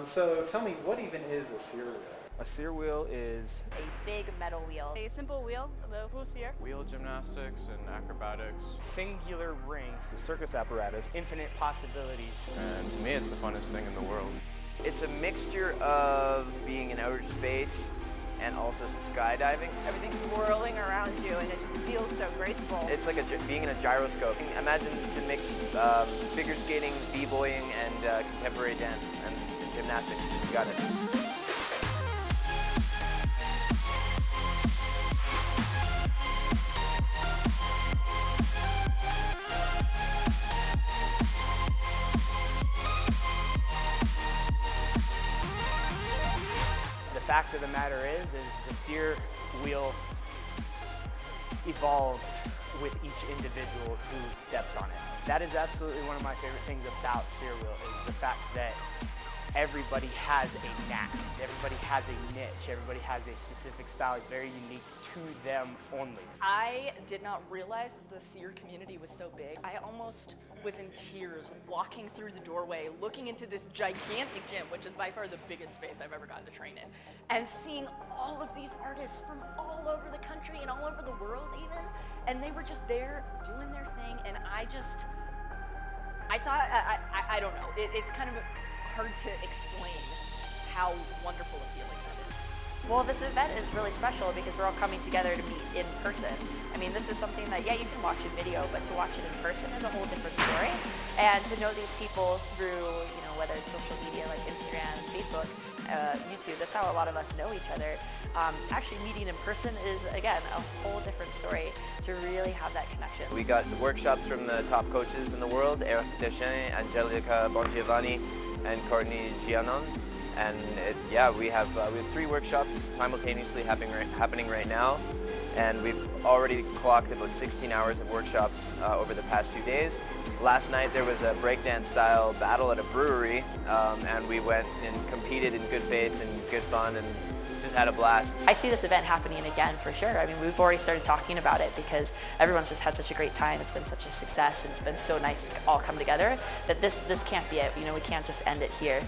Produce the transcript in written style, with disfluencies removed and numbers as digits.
So tell me, what even is a CYRS wheel? A CYRS wheel is a big metal wheel. A simple wheel, the CYRS. Wheel gymnastics and acrobatics. Singular ring. the circus apparatus. Infinite possibilities. And to me, it's the funnest thing in the world. It's a mixture of being in outer space and also some skydiving. Everything's whirling around you and it just feels so graceful. It's like being in a gyroscope. Imagine to mix figure skating, b-boying, and contemporary dance and gymnastics. You got it. The fact of the matter is the CYRS wheel evolves with each individual who steps on it. That is absolutely one of my favorite things about CYRS wheel is the fact that everybody has a knack, everybody has a niche, everybody has a specific style. It's very unique to them only. I did not realize the CYRS community was so big. I almost was in tears walking through the doorway, looking into this gigantic gym, which is by far the biggest space I've ever gotten to train in, and seeing all of these artists from all over the country and all over the world even, and they were just there doing their thing, and I thought, I don't know, it's kind of hard to explain how wonderful a feeling that is. Well, this event is really special because we're all coming together to meet in person. I mean, this is something that, yeah, you can watch in video, but to watch it in person is a whole different story. And to know these people through, you know, whether it's social media like Instagram, Facebook, YouTube, that's how a lot of us know each other. Actually meeting in person is, again, a whole different story to really have that connection. We got workshops from the top coaches in the world, Eric Deschamps, Angelica Bongiovanni, and Courtney Giannon. And we have 3 workshops simultaneously happening right now. And we've already clocked about 16 hours of workshops over the past 2 days. Last night there was a breakdance style battle at a brewery, and we went and competed in good faith and good fun and just had a blast. I see this event happening again for sure. I mean, we've already started talking about it because everyone's just had such a great time. It's been such a success and it's been so nice to all come together that this can't be it. You know, we can't just end it here.